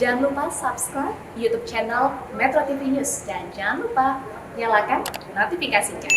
Jangan lupa subscribe YouTube channel Metro TV News dan jangan lupa nyalakan notifikasinya.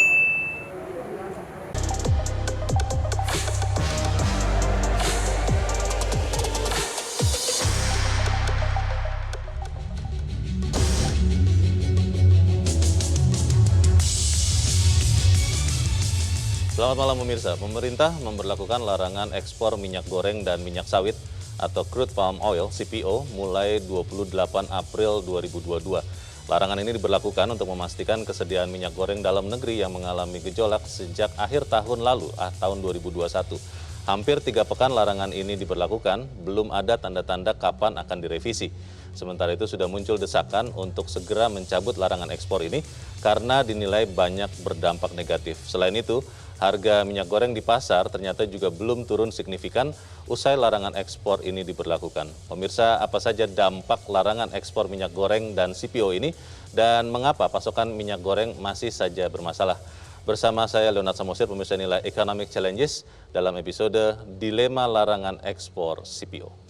Selamat malam pemirsa, pemerintah memberlakukan larangan ekspor minyak goreng dan minyak sawit atau crude palm oil (CPO) mulai 28 April 2022. Larangan ini diberlakukan untuk memastikan kesediaan minyak goreng dalam negeri yang mengalami gejolak sejak akhir tahun lalu, tahun 2021. Hampir 3 pekan larangan ini diberlakukan, belum ada tanda-tanda kapan akan direvisi. Sementara itu sudah muncul desakan untuk segera mencabut larangan ekspor ini karena dinilai banyak berdampak negatif. Selain itu, harga minyak goreng di pasar ternyata juga belum turun signifikan usai larangan ekspor ini diberlakukan. Pemirsa, apa saja dampak larangan ekspor minyak goreng dan CPO ini dan mengapa pasokan minyak goreng masih saja bermasalah? Bersama saya Leonard Samosir, pemirsa nilai Economic Challenges dalam episode Dilema Larangan Ekspor CPO.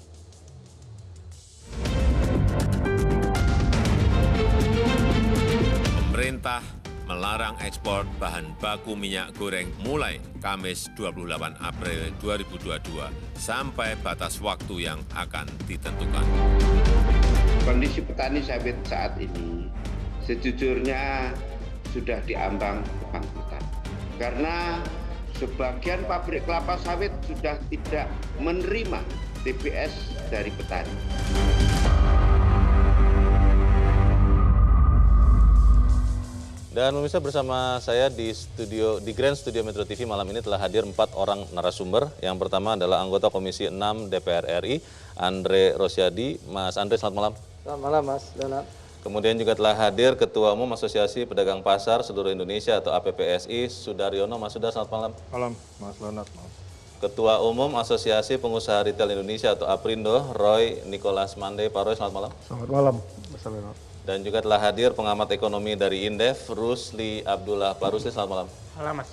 Pemerintah melarang ekspor bahan baku minyak goreng mulai Kamis 28 April 2022 sampai batas waktu yang akan ditentukan. Kondisi petani sawit saat ini sejujurnya sudah diambang kebangkrutan. Karena sebagian pabrik kelapa sawit sudah tidak menerima TBS dari petani. Dan pemirsa, bersama saya di Grand Studio Metro TV malam ini telah hadir 4 orang narasumber. Yang pertama adalah anggota Komisi 6 DPR RI, Andre Rosiadi. Mas Andre, selamat malam. Selamat malam, Mas Leonard. Kemudian juga telah hadir Ketua Umum Asosiasi Pedagang Pasar Seluruh Indonesia atau APPSI, Sudaryono. Mas Sudar, selamat malam. Malam, Mas Leonard. Ketua Umum Asosiasi Pengusaha Retail Indonesia atau APRindo, Roy Nicholas Mande. Pak Roy, selamat malam. Selamat malam, Mas Leonard. Dan juga telah hadir pengamat ekonomi dari Indef, Rusli Abdullah. Pak Rusli, selamat malam. Malam, Mas.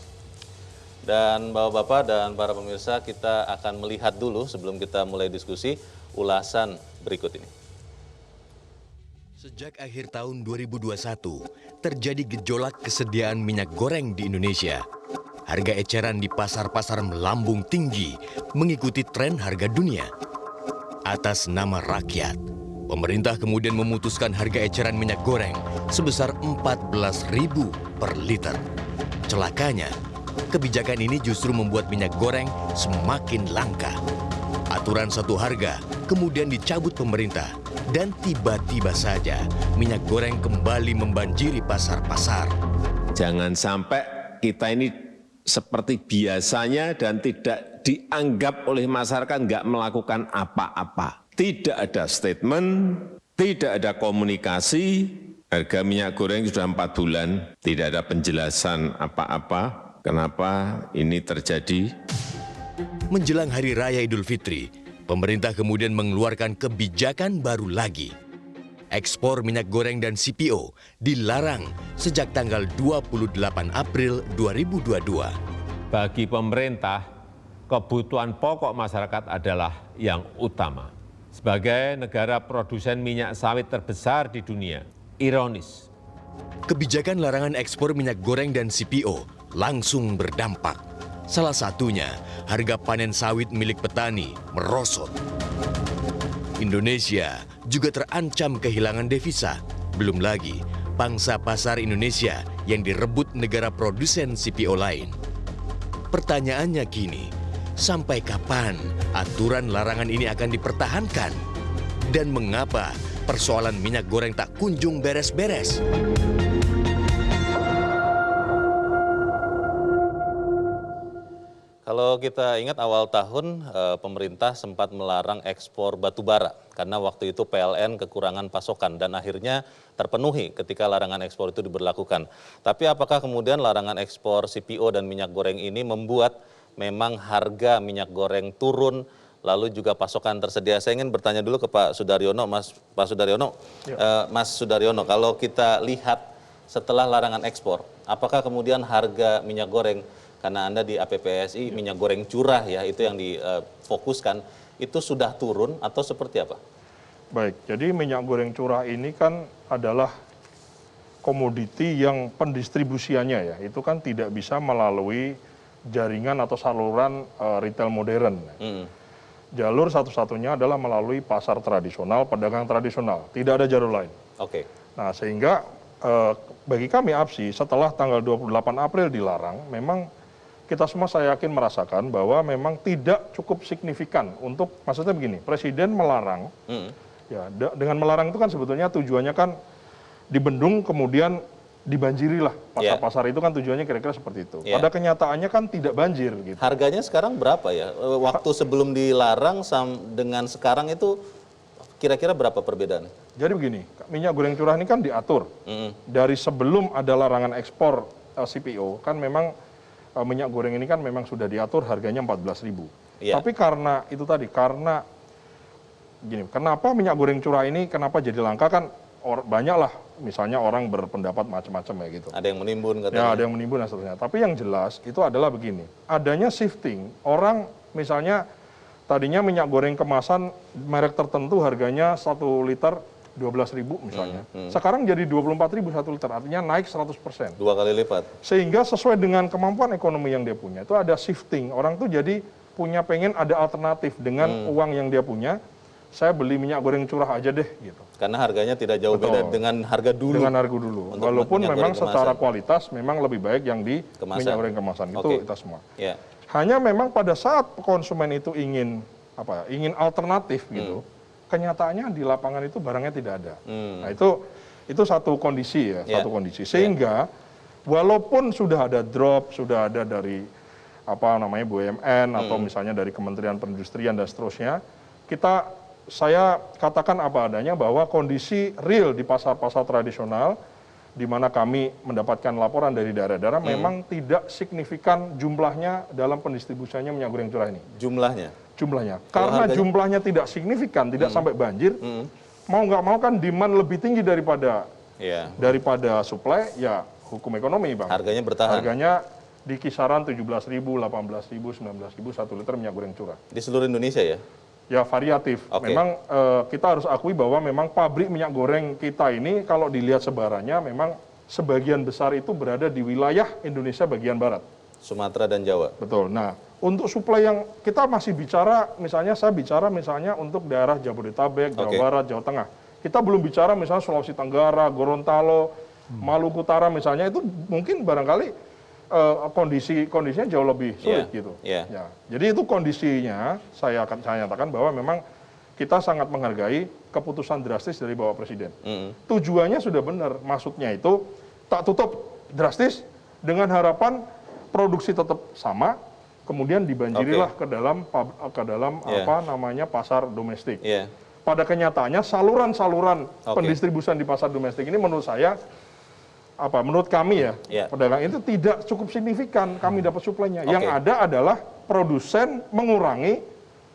Dan Bapak-Bapak dan para pemirsa, kita akan melihat dulu sebelum kita mulai diskusi ulasan berikut ini. Sejak akhir tahun 2021, terjadi gejolak kesediaan minyak goreng di Indonesia. Harga eceran di pasar-pasar melambung tinggi mengikuti tren harga dunia. Atas nama rakyat, pemerintah kemudian memutuskan harga eceran minyak goreng sebesar Rp14.000 per liter. Celakanya, kebijakan ini justru membuat minyak goreng semakin langka. Aturan satu harga kemudian dicabut pemerintah dan tiba-tiba saja minyak goreng kembali membanjiri pasar-pasar. Jangan sampai kita ini seperti biasanya dan tidak dianggap oleh masyarakat nggak melakukan apa-apa. Tidak ada statement, tidak ada komunikasi, harga minyak goreng sudah 4 bulan, tidak ada penjelasan apa-apa, kenapa ini terjadi. Menjelang Hari Raya Idul Fitri, pemerintah kemudian mengeluarkan kebijakan baru lagi. Ekspor minyak goreng dan CPO dilarang sejak tanggal 28 April 2022. Bagi pemerintah, kebutuhan pokok masyarakat adalah yang utama. Sebagai negara produsen minyak sawit terbesar di dunia, ironis, kebijakan larangan ekspor minyak goreng dan CPO langsung berdampak. Salah satunya, harga panen sawit milik petani merosot. Indonesia juga terancam kehilangan devisa. Belum lagi, pangsa pasar Indonesia yang direbut negara produsen CPO lain. Pertanyaannya kini, sampai kapan aturan larangan ini akan dipertahankan? Dan mengapa persoalan minyak goreng tak kunjung beres-beres? Kalau kita ingat awal tahun, pemerintah sempat melarang ekspor batu bara karena waktu itu PLN kekurangan pasokan dan akhirnya terpenuhi ketika larangan ekspor itu diberlakukan. Tapi apakah kemudian larangan ekspor CPO dan minyak goreng ini membuat memang harga minyak goreng turun, lalu juga pasokan tersedia? Saya ingin bertanya dulu ke Pak Sudaryono, Pak Sudaryono. Mas Sudaryono, kalau kita lihat setelah larangan ekspor, apakah kemudian harga minyak goreng, karena Anda di APPSI minyak goreng curah ya, itu yang difokuskan, itu sudah turun atau seperti apa? Baik, jadi minyak goreng curah ini kan adalah komoditi yang pendistribusiannya ya, itu kan tidak bisa melalui jaringan atau saluran retail modern. Jalur satu-satunya adalah melalui pasar tradisional, pedagang tradisional, tidak ada jalur lain. Oke. Nah, sehingga bagi kami APSI setelah tanggal 28 April dilarang, memang kita semua saya yakin merasakan bahwa memang tidak cukup signifikan untuk, maksudnya begini, Presiden melarang, ya dengan melarang itu kan sebetulnya tujuannya kan dibendung kemudian dibanjirilah pasar-pasar itu kan tujuannya kira-kira seperti itu. Pada kenyataannya kan tidak banjir gitu. Harganya sekarang berapa ya? Waktu sebelum dilarang dengan sekarang itu kira-kira berapa perbedaannya? Jadi begini, minyak goreng curah ini kan diatur. Dari sebelum ada larangan ekspor CPO, kan memang minyak goreng ini kan memang sudah diatur harganya 14.000. Tapi karena itu tadi, karena gini, kenapa minyak goreng curah ini kenapa jadi langka kan banyak lah, misalnya orang berpendapat macam-macam ya gitu. Ada yang menimbun katanya. Ya, ada yang menimbun dan seterusnya. Tapi yang jelas itu adalah begini, adanya shifting, orang misalnya tadinya minyak goreng kemasan merek tertentu harganya 1 liter 12.000 misalnya. Sekarang jadi 24.000 1 liter, artinya naik 100%. 2 kali lipat. Sehingga sesuai dengan kemampuan ekonomi yang dia punya, itu ada shifting. Orang tuh jadi pengen ada alternatif dengan uang yang dia punya. Saya beli minyak goreng curah aja deh gitu. Karena harganya tidak jauh beda dengan harga dulu. Dengan harga dulu. Walaupun memang secara kualitas memang lebih baik yang di minyak goreng kemasan. Itu kita semua. Hanya memang pada saat konsumen itu ingin alternatif gitu. Kenyataannya di lapangan itu barangnya tidak ada. Nah, itu satu kondisi ya, satu kondisi. Sehingga walaupun sudah ada drop, sudah ada dari BUMN atau misalnya dari Kementerian Perindustrian dan seterusnya, saya katakan apa adanya bahwa kondisi real di pasar-pasar tradisional di mana kami mendapatkan laporan dari daerah-daerah memang tidak signifikan jumlahnya dalam pendistribusiannya minyak goreng curah ini. Jumlahnya. Karena jumlahnya tidak signifikan, tidak sampai banjir, mau nggak mau kan demand lebih tinggi daripada supply, ya hukum ekonomi Bang. Harganya bertahan. Harganya di kisaran 17.000, 18.000, 19.000 1 liter minyak goreng curah. Di seluruh Indonesia ya? Ya variatif. Memang kita harus akui bahwa memang pabrik minyak goreng kita ini kalau dilihat sebarannya memang sebagian besar itu berada di wilayah Indonesia bagian barat. Sumatera dan Jawa. Betul. Nah, untuk suplai yang kita masih bicara, saya bicara misalnya untuk daerah Jabodetabek, Jawa Barat, Jawa Tengah. Kita belum bicara misalnya Sulawesi Tenggara, Gorontalo, Maluku Utara misalnya, itu mungkin barangkali kondisinya jauh lebih sulit gitu. Ya. Jadi itu kondisinya saya nyatakan bahwa memang kita sangat menghargai keputusan drastis dari Bapak Presiden. Tujuannya sudah benar, maksudnya itu tak tutup drastis dengan harapan produksi tetap sama, kemudian dibanjirilah ke dalam pasar domestik. Pada kenyataannya saluran-saluran pendistribusian di pasar domestik ini menurut saya menurut kami ya, pedagang itu tidak cukup signifikan kami dapat suplainya. Yang ada adalah produsen mengurangi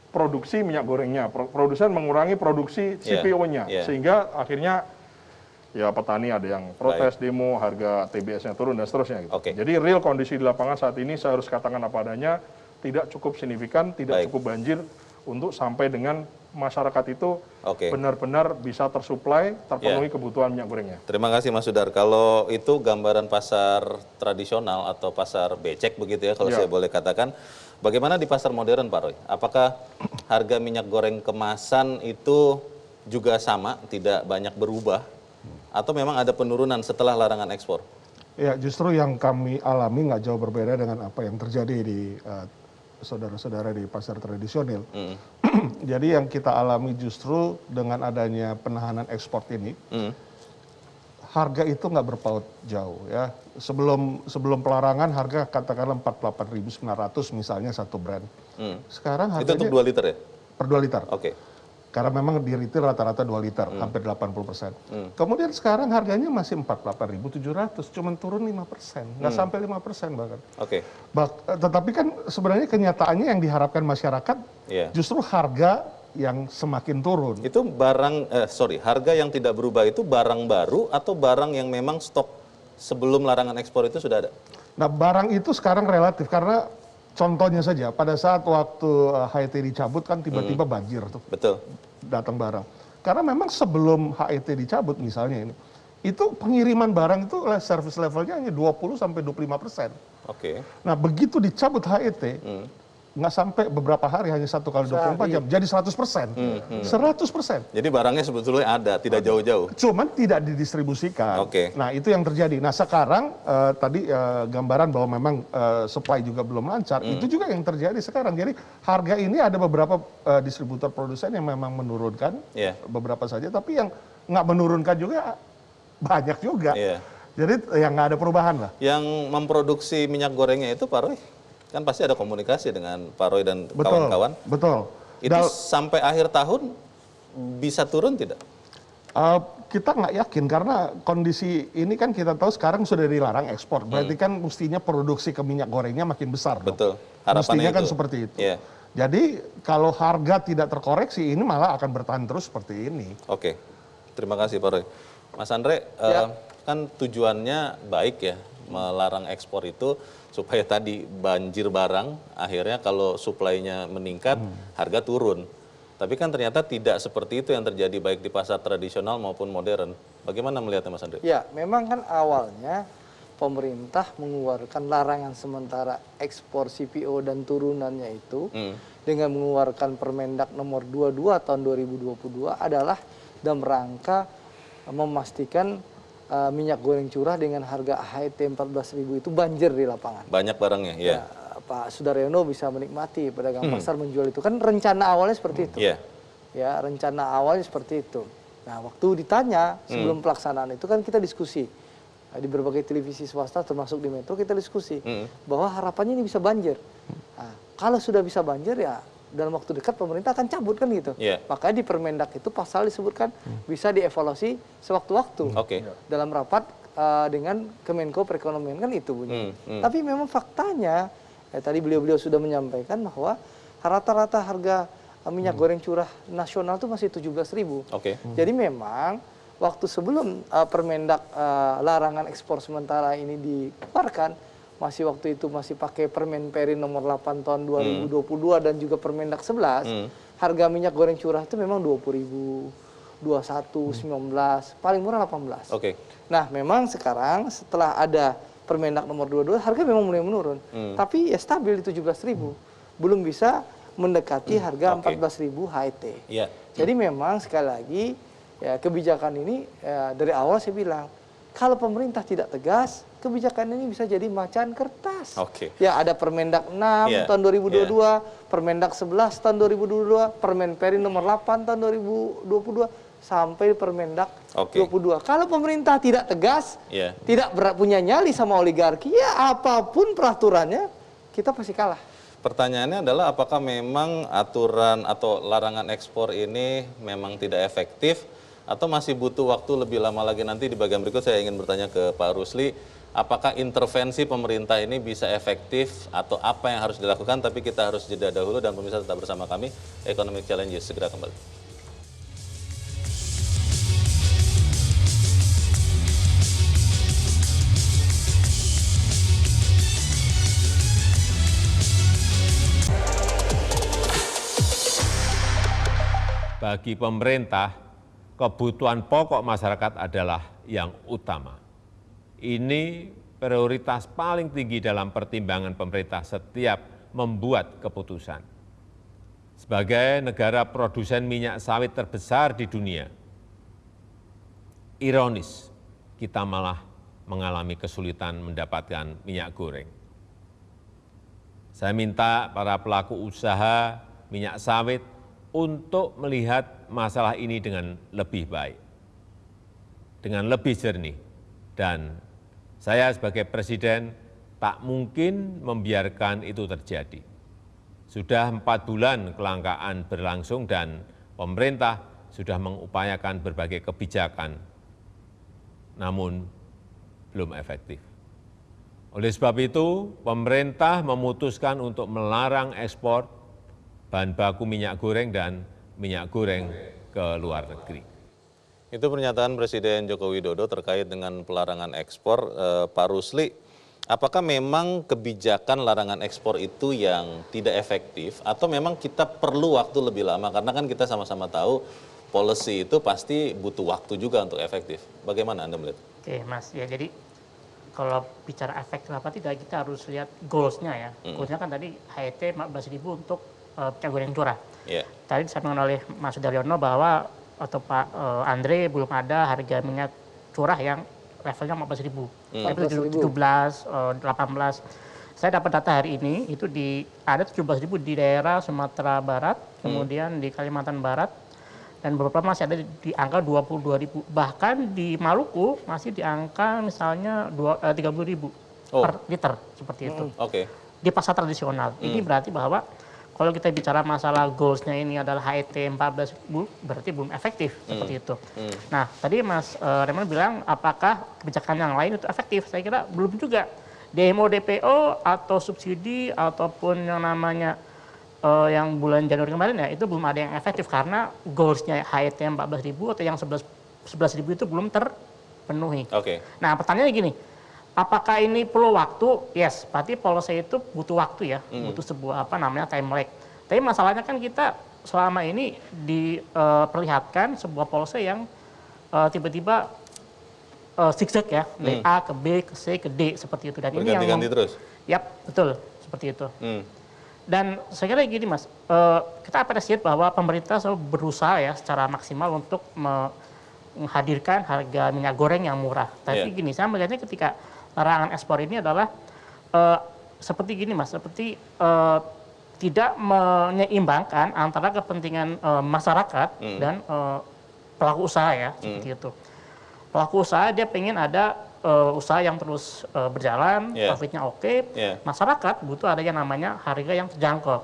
produksi minyak gorengnya, produsen mengurangi produksi CPO-nya, sehingga akhirnya ya petani ada yang protes, demo, harga TBS-nya turun dan seterusnya. Gitu. Jadi real kondisi di lapangan saat ini saya harus katakan apa adanya, tidak cukup signifikan, tidak cukup banjir untuk sampai dengan masyarakat itu benar-benar bisa tersuplai, terpenuhi kebutuhan minyak gorengnya. Terima kasih Mas Sudar. Kalau itu gambaran pasar tradisional atau pasar becek begitu ya, kalau saya boleh katakan. Bagaimana di pasar modern Pak Roy? Apakah harga minyak goreng kemasan itu juga sama, tidak banyak berubah? Atau memang ada penurunan setelah larangan ekspor? Ya, justru yang kami alami nggak jauh berbeda dengan apa yang terjadi di saudara-saudara di pasar tradisional. Jadi yang kita alami justru dengan adanya penahanan ekspor ini, harga itu nggak berpaut jauh ya. Sebelum pelarangan harga katakanlah 48.900 misalnya satu brand. Sekarang harganya itu untuk 2 liter ya? Per 2 liter. Karena memang di retail rata-rata 2 liter, hampir 80%. Kemudian sekarang harganya masih 48.700, cuma turun 5%, nggak sampai 5% bahkan. Tetapi kan sebenarnya kenyataannya yang diharapkan masyarakat justru harga yang semakin turun. Itu harga yang tidak berubah itu barang baru atau barang yang memang stok sebelum larangan ekspor itu sudah ada? Nah, barang itu sekarang relatif karena contohnya saja, pada saat waktu HET dicabut kan tiba-tiba banjir tuh. Betul. Datang barang. Karena memang sebelum HET dicabut misalnya ini, itu pengiriman barang itu service levelnya hanya 20-25%. Oke. Nah begitu dicabut HET, nggak sampai beberapa hari, hanya 1 kali 24 jam, jadi 100%. 100%. Jadi barangnya sebetulnya ada, tidak jauh-jauh. Cuman tidak didistribusikan. Oke. Nah itu yang terjadi. Nah sekarang tadi gambaran bahwa memang supply juga belum lancar, itu juga yang terjadi sekarang. Jadi harga ini ada beberapa distributor produsen yang memang menurunkan, beberapa saja, tapi yang nggak menurunkan juga banyak juga. Jadi yang nggak ada perubahan lah. Yang memproduksi minyak gorengnya itu Pak Roy, kan pasti ada komunikasi dengan Pak Roy dan kawan-kawan. Betul. Itu sampai akhir tahun bisa turun tidak? Kita nggak yakin karena kondisi ini kan kita tahu sekarang sudah dilarang ekspor. Berarti kan mestinya produksi ke minyak gorengnya makin besar. Betul. Mestinya kan seperti itu. Jadi kalau harga tidak terkoreksi ini malah akan bertahan terus seperti ini. Oke. Terima kasih Pak Roy. Mas Andre, kan tujuannya baik ya, melarang ekspor itu supaya tadi banjir barang, akhirnya kalau suplainya meningkat, harga turun. Tapi kan ternyata tidak seperti itu yang terjadi baik di pasar tradisional maupun modern. Bagaimana melihatnya Mas Andre? Ya, memang kan awalnya pemerintah mengeluarkan larangan sementara ekspor CPO dan turunannya itu dengan mengeluarkan Permendak nomor 22 tahun 2022 adalah dalam rangka memastikan minyak goreng curah dengan harga HET 14.000 itu banjir di lapangan. Banyak barangnya, ya. Pak Sudaryono bisa menikmati, pedagang pasar menjual itu. Kan rencana awalnya seperti itu. Ya, rencana awalnya seperti itu. Nah, waktu ditanya sebelum pelaksanaan itu kan kita diskusi. Di berbagai televisi swasta termasuk di Metro kita diskusi. Bahwa harapannya ini bisa banjir. Nah, kalau sudah bisa banjir ya dalam waktu dekat pemerintah akan cabut kan gitu. Makanya di Permendak itu pasal disebutkan bisa dievaluasi sewaktu-waktu. Dalam rapat dengan Kemenko Perekonomian kan itu bunyi. Tapi memang faktanya, tadi beliau-beliau sudah menyampaikan bahwa rata-rata harga minyak goreng curah nasional itu masih 17.000. Jadi memang waktu sebelum Permendak larangan ekspor sementara ini dikeluarkan, waktu itu masih pakai Permen Peri nomor 8 tahun 2022 dan juga Permendak 11, harga minyak goreng curah itu memang 20.000, 21, 19, paling murah 18. Nah, memang sekarang setelah ada Permendak nomor 22, harga memang mulai menurun. Tapi ya stabil di 17.000. Belum bisa mendekati harga 14.000 HET. Jadi memang sekali lagi ya kebijakan ini dari awal saya bilang, kalau pemerintah tidak tegas, kebijakan ini bisa jadi macan kertas. Ya ada Permendak 6 tahun 2022, Permendak 11 tahun 2022, Permen Peri nomor 8 tahun 2022, sampai Permendak 22. Kalau pemerintah tidak tegas, tidak punya nyali sama oligarki, ya apapun peraturannya, kita pasti kalah. Pertanyaannya adalah apakah memang aturan atau larangan ekspor ini memang tidak efektif, atau masih butuh waktu lebih lama lagi? Nanti di bagian berikut saya ingin bertanya ke Pak Rusli, apakah intervensi pemerintah ini bisa efektif atau apa yang harus dilakukan? Tapi kita harus jeda dahulu dan pemirsa tetap bersama kami, Economic Challenges segera kembali. Bagi pemerintah, kebutuhan pokok masyarakat adalah yang utama. Ini prioritas paling tinggi dalam pertimbangan pemerintah setiap membuat keputusan. Sebagai negara produsen minyak sawit terbesar di dunia, ironis kita malah mengalami kesulitan mendapatkan minyak goreng. Saya minta para pelaku usaha minyak sawit untuk melihat masalah ini dengan lebih baik, dengan lebih jernih. Dan saya sebagai Presiden tak mungkin membiarkan itu terjadi. Sudah 4 bulan kelangkaan berlangsung dan pemerintah sudah mengupayakan berbagai kebijakan, namun belum efektif. Oleh sebab itu, pemerintah memutuskan untuk melarang ekspor bahan baku minyak goreng dan minyak goreng ke luar negeri. Itu pernyataan Presiden Joko Widodo terkait dengan pelarangan ekspor. Pak Rusli, apakah memang kebijakan larangan ekspor itu yang tidak efektif atau memang kita perlu waktu lebih lama? Karena kan kita sama-sama tahu policy itu pasti butuh waktu juga untuk efektif. Bagaimana Anda melihat? Oke Mas, ya jadi kalau bicara efektif apa tidak, kita harus lihat goals-nya ya. Goals-nya kan tadi HET 14.000 untuk minyak goreng curah. Yeah. Tadi disampaikan oleh Mas Sudaryono bahwa atau Pak Andre belum ada harga minyak curah yang levelnya 14.000. Tapi 17, 18. Saya dapat data hari ini itu ada 17.000 di daerah Sumatera Barat, kemudian di Kalimantan Barat, dan beberapa masih ada di angka 22.000. Bahkan di Maluku masih di angka misalnya 30.000 per liter seperti itu. Di pasar tradisional. Ini berarti bahwa kalau kita bicara masalah goals-nya ini adalah HET 14.000, berarti belum efektif seperti itu. Nah, tadi Mas Raymond bilang apakah kebijakan yang lain itu efektif? Saya kira belum juga. DMO DPO atau subsidi ataupun yang namanya yang bulan Januari kemarin ya, itu belum ada yang efektif karena goals-nya HET 14.000 atau yang 11.000 itu belum terpenuhi. Nah, pertanyaannya gini, apakah ini perlu waktu? Yes, berarti policy itu butuh waktu ya, butuh sebuah time lag. Tapi masalahnya kan kita selama ini diperlihatkan sebuah policy yang tiba-tiba zigzag ya, dari A ke B ke C ke D seperti itu. Dan ini yang terus. Yap, betul seperti itu. Dan saya kira gini Mas, kita apresiasi bahwa pemerintah selalu berusaha ya secara maksimal untuk menghadirkan harga minyak goreng yang murah. Tapi gini, saya melihatnya ketika larangan ekspor ini adalah seperti gini Mas, seperti tidak menyeimbangkan antara kepentingan masyarakat dan pelaku usaha ya, seperti itu. Pelaku usaha dia pengen ada usaha yang terus berjalan, profitnya oke, masyarakat butuh ada yang namanya harga yang terjangkau.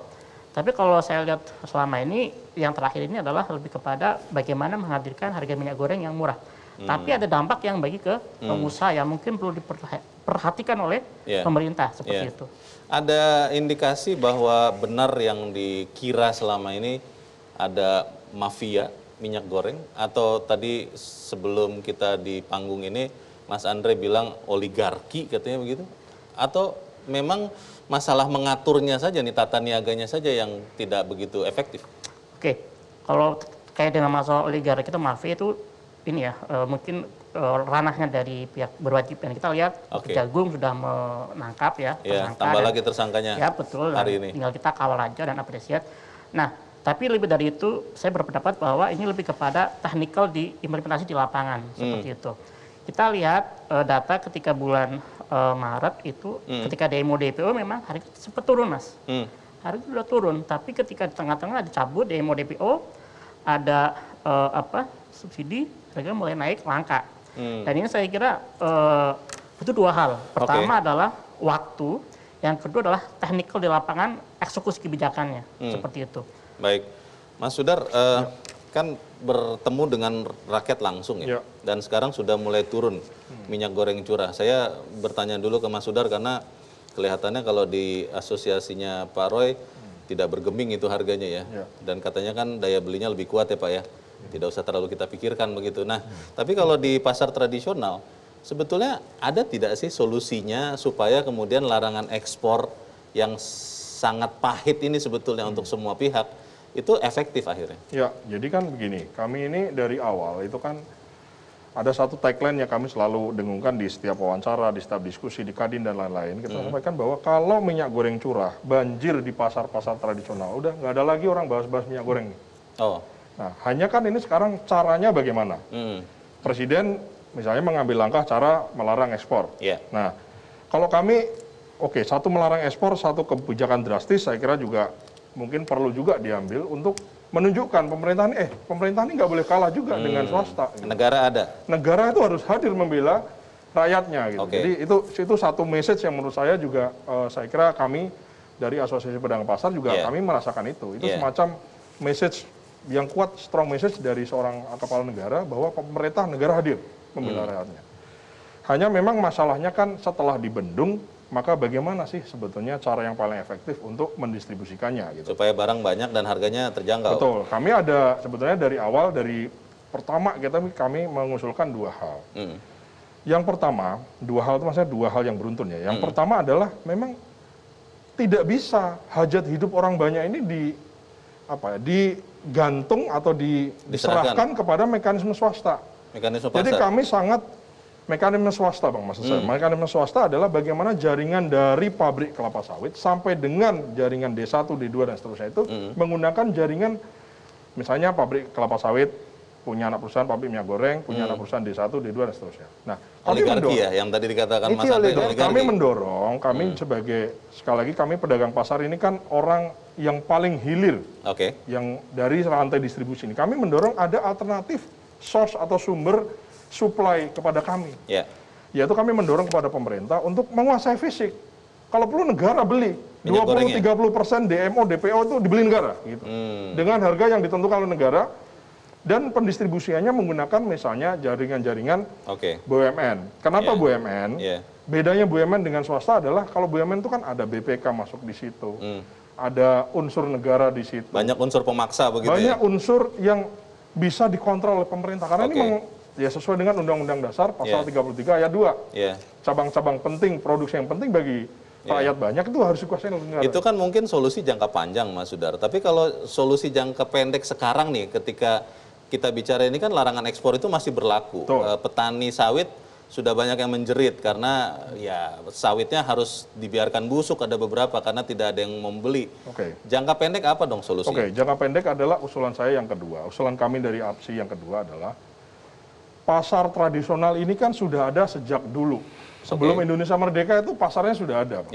Tapi kalau saya lihat selama ini, yang terakhir ini adalah lebih kepada bagaimana menghadirkan harga minyak goreng yang murah. Tapi ada dampak yang bagi ke pengusaha yang mungkin perlu diperhatikan oleh pemerintah, seperti itu. Ada indikasi bahwa benar yang dikira selama ini ada mafia minyak goreng, atau tadi sebelum kita di panggung ini Mas Andre bilang oligarki katanya begitu, atau memang masalah mengaturnya saja nih, tata niaganya saja yang tidak begitu efektif? Oke, kalau kayak dengan masalah oligarki itu mafia itu ini ya mungkin ranahnya dari pihak berwajib, dan kita lihat Kejagung sudah menangkap ya, tambah lagi tersangkanya ya, betul, hari ini tinggal kita kawal aja dan apresiat. Nah, tapi lebih dari itu saya berpendapat bahwa ini lebih kepada technical di implementasi di lapangan, seperti itu. Kita lihat data ketika bulan Maret itu, ketika demo DPO memang harga sempat turun Mas, harga sudah turun, tapi ketika di tengah-tengah dicabut demo DPO, ada subsidi, harga mulai naik langka. Dan ini saya kira itu dua hal. Pertama adalah waktu, yang kedua adalah technical di lapangan, eksekusi kebijakannya, seperti itu. Baik, Mas Sudar, kan bertemu dengan rakyat langsung ya, dan sekarang sudah mulai turun minyak goreng curah. Saya bertanya dulu ke Mas Sudar karena kelihatannya kalau di asosiasinya Pak Roy tidak bergeming itu harganya ya, dan katanya kan daya belinya lebih kuat ya Pak ya, tidak usah terlalu kita pikirkan begitu. Nah, tapi kalau di pasar tradisional, sebetulnya ada tidak sih solusinya supaya kemudian larangan ekspor yang sangat pahit ini sebetulnya untuk semua pihak itu efektif akhirnya? Ya, jadi kan begini, kami ini dari awal itu kan ada satu tagline yang kami selalu dengungkan di setiap wawancara, di setiap diskusi, di Kadin dan lain-lain. Kita sampaikan bahwa kalau minyak goreng curah banjir di pasar-pasar tradisional, udah nggak ada lagi orang bahas-bahas minyak goreng. Nah, hanya kan ini sekarang caranya bagaimana? Presiden misalnya mengambil langkah cara melarang ekspor. Nah, kalau kami, satu melarang ekspor, satu kebijakan drastis, saya kira juga mungkin perlu juga diambil untuk menunjukkan pemerintah ini nggak boleh kalah juga dengan swasta. Gitu. Negara ada. Negara itu harus hadir membela rakyatnya. Gitu. Jadi itu satu message yang menurut saya juga saya kira kami dari Asosiasi Pedagang Pasar juga kami merasakan itu. Itu semacam message yang kuat, strong message dari seorang kepala negara bahwa pemerintah negara hadir membela rakyatnya. Hanya memang masalahnya kan setelah dibendung, maka bagaimana sih sebetulnya cara yang paling efektif untuk mendistribusikannya gitu. Supaya barang banyak dan harganya terjangkau. Betul, kami ada sebetulnya dari awal, dari pertama kami mengusulkan dua hal. Yang pertama, dua hal itu maksudnya dua hal yang beruntun ya. Yang pertama adalah memang tidak bisa hajat hidup orang banyak ini digantung atau diserahkan kepada mekanisme swasta. Mekanisme pasar. Jadi kami sangat mekanisme swasta, Bang, maksud saya. Mekanisme swasta adalah bagaimana jaringan dari pabrik kelapa sawit sampai dengan jaringan D1, D2 dan seterusnya itu menggunakan jaringan, misalnya pabrik kelapa sawit punya anak perusahaan pabrik minyak goreng, punya anak perusahaan D1, D2 dan seterusnya. Nah, kami mendorong, ya, yang tadi dikatakan Mas Andre, kami mendorong, kami sebagai, sekali lagi kami pedagang pasar ini kan orang yang paling hilir, yang dari rantai distribusi ini. Kami mendorong ada alternatif source atau sumber supply kepada kami. Yaitu kami mendorong kepada pemerintah untuk menguasai fisik. Kalau perlu negara beli, 20-30% DMO, DPO itu dibeli negara. Gitu. Dengan harga yang ditentukan oleh negara, dan pendistribusiannya menggunakan misalnya jaringan-jaringan BUMN. Kenapa BUMN? Bedanya BUMN dengan swasta adalah kalau BUMN itu kan ada BPK masuk di situ, ada unsur negara di situ. Banyak unsur pemaksa begitu. Banyak unsur yang bisa dikontrol oleh pemerintah. Karena ini ya sesuai dengan Undang-Undang Dasar pasal 33 ayat 2. Cabang-cabang penting, produksi yang penting bagi rakyat banyak itu harus dikuasai oleh negara. Itu kan mungkin solusi jangka panjang, Mas Sudar. Tapi kalau solusi jangka pendek sekarang nih, ketika kita bicara ini kan larangan ekspor itu masih berlaku. Petani sawit sudah banyak yang menjerit karena ya sawitnya harus dibiarkan busuk, ada beberapa karena tidak ada yang membeli. Jangka pendek apa dong solusinya? Jangka pendek adalah usulan saya yang kedua. Usulan kami dari APSI yang kedua adalah pasar tradisional ini kan sudah ada sejak dulu. Sebelum Indonesia merdeka itu pasarnya sudah ada.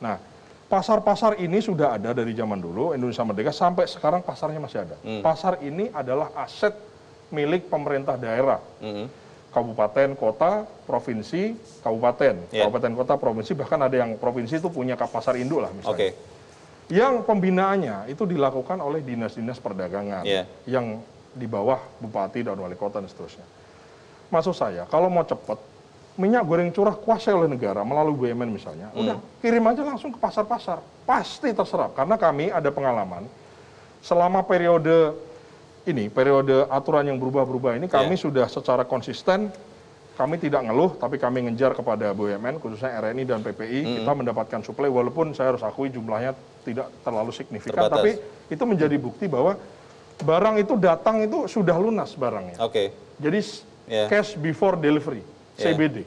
Nah, pasar-pasar ini sudah ada dari zaman dulu, Indonesia merdeka sampai sekarang pasarnya masih ada. Pasar ini adalah aset milik pemerintah daerah. Kabupaten, kota, provinsi, kabupaten. Kabupaten, kota, provinsi, bahkan ada yang provinsi itu punya pasar induk lah misalnya. Yang pembinaannya itu dilakukan oleh dinas-dinas perdagangan. Yang di bawah bupati dan wali kota dan seterusnya. Maksud saya, kalau mau cepat, minyak goreng curah kuasai oleh negara melalui BUMN misalnya, udah kirim aja langsung ke pasar-pasar, pasti terserap. Karena kami ada pengalaman, selama periode ini, periode aturan yang berubah-berubah ini, kami sudah secara konsisten, kami tidak ngeluh, tapi kami ngejar kepada BUMN, khususnya RNI dan PPI, kita mendapatkan suplai, walaupun saya harus akui jumlahnya tidak terlalu signifikan, tapi itu menjadi bukti bahwa barang itu datang itu sudah lunas barangnya. Jadi cash before delivery, CBD.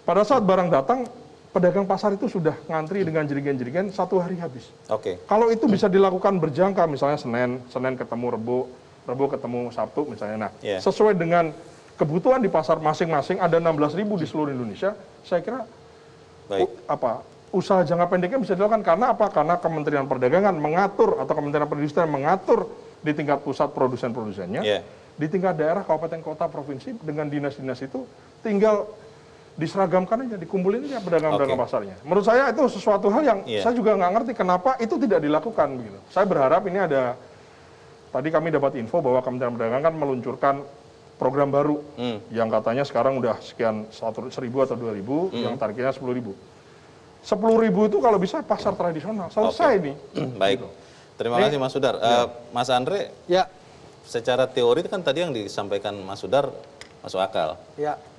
Pada saat barang datang, pedagang pasar itu sudah ngantri dengan jerigen-jerigen 1 hari habis. Kalau itu bisa dilakukan berjangka, misalnya Senin ketemu Rebo ketemu Sabtu misalnya. Nah, sesuai dengan kebutuhan di pasar masing-masing, ada 16.000 di seluruh Indonesia, saya kira usaha jangka pendeknya bisa dilakukan. Karena apa? Karena Kementerian Perdagangan mengatur atau Kementerian Perindustrian mengatur di tingkat pusat produsen-produsennya. Di tingkat daerah, kabupaten, kota, provinsi, dengan dinas-dinas itu tinggal diseragamkan aja, dikumpulin aja pedagang-pedagang pasarnya. Menurut saya itu sesuatu hal yang saya juga nggak ngerti kenapa itu tidak dilakukan. Begitu. Saya berharap ini ada, tadi kami dapat info bahwa Kementerian Perdagangan kan meluncurkan program baru yang katanya sekarang udah sekian 1.000 atau 2.000, yang targetnya 10.000. 10.000 itu kalau bisa pasar tradisional, selesai nih. Baik, gitu. Terima kasih Mas Sudar. Mas Andre, secara teori kan tadi yang disampaikan Mas Sudar masuk akal.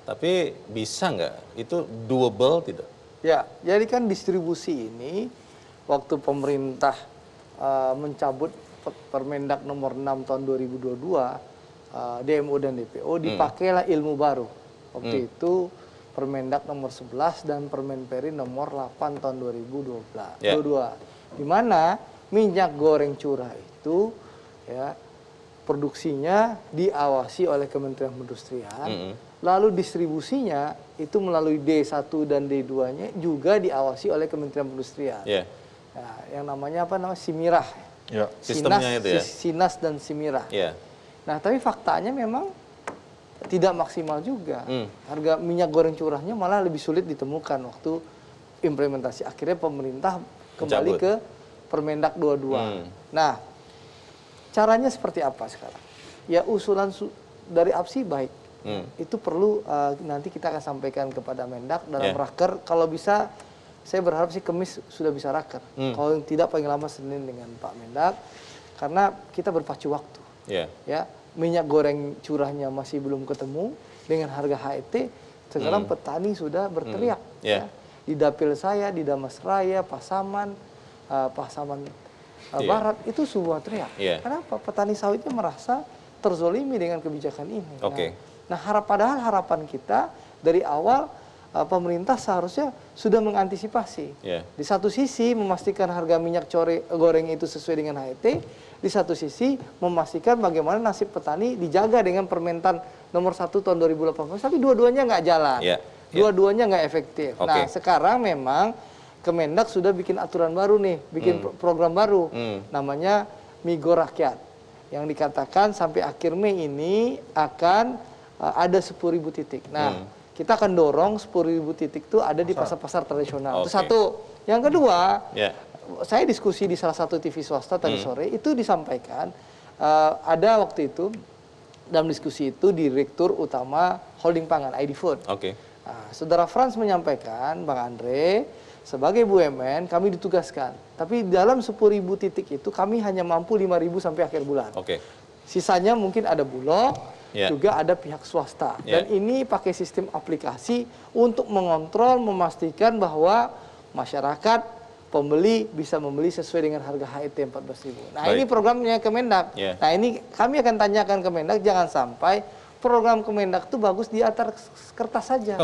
Tapi bisa nggak? Itu doable tidak? Ya, jadi kan distribusi ini waktu pemerintah mencabut Permendak nomor 6 tahun 2022, DMO dan DPO, dipakailah ilmu baru. Waktu itu Permendak nomor 11 dan Permenperi nomor 8 tahun 2022. Di mana minyak goreng curah itu produksinya diawasi oleh Kementerian Perindustrian, lalu distribusinya itu melalui D1 dan D2-nya juga diawasi oleh Kementerian Perindustrian. Nah, yang namanya Simirah. Sistemnya itu ya. Sinas dan Simirah. Nah, tapi faktanya memang tidak maksimal juga. Harga minyak goreng curahnya malah lebih sulit ditemukan waktu implementasi. Akhirnya pemerintah kembali ke Permendak 22. Nah, caranya seperti apa sekarang? Ya usulan dari APSI baik. Itu perlu nanti kita akan sampaikan kepada Mendak dalam raker. Kalau bisa, saya berharap sih Kamis sudah bisa raker. Kalau tidak paling lama Senin dengan Pak Mendak. Karena kita berpacu waktu. Ya, minyak goreng curahnya masih belum ketemu dengan harga HET. Sekarang petani sudah berteriak. Di dapil saya, di Damas Raya, Pasaman Barat itu sebuah teriak. Kenapa? Petani sawitnya merasa terzolimi dengan kebijakan ini. Nah, padahal harapan kita dari awal pemerintah seharusnya sudah mengantisipasi. Di satu sisi memastikan harga minyak goreng itu sesuai dengan HET, di satu sisi memastikan bagaimana nasib petani dijaga dengan Permentan nomor 1 tahun 2018. Tapi dua-duanya nggak jalan, dua-duanya nggak efektif. Nah, sekarang memang Kemendak sudah bikin aturan baru nih, bikin program baru, namanya Migo Rakyat, yang dikatakan sampai akhir Mei ini akan ada 10.000 titik. Nah, kita akan dorong 10.000 titik itu ada di pasar-pasar tradisional. Itu satu. Yang kedua, saya diskusi di salah satu TV swasta tadi sore, itu disampaikan, ada waktu itu, dalam diskusi itu Direktur Utama Holding Pangan, ID Food. Nah, Saudara Frans menyampaikan, Bang Andre, sebagai BUMN kami ditugaskan, tapi dalam 10.000 titik itu kami hanya mampu 5.000 sampai akhir bulan. Sisanya mungkin ada Bulog, juga ada pihak swasta. Dan ini pakai sistem aplikasi untuk mengontrol, memastikan bahwa masyarakat, pembeli bisa membeli sesuai dengan harga HET 14.000. Nah, ini programnya Kemendak. Nah, ini kami akan tanyakan Kemendak, jangan sampai program Kemendak itu bagus di atas kertas saja.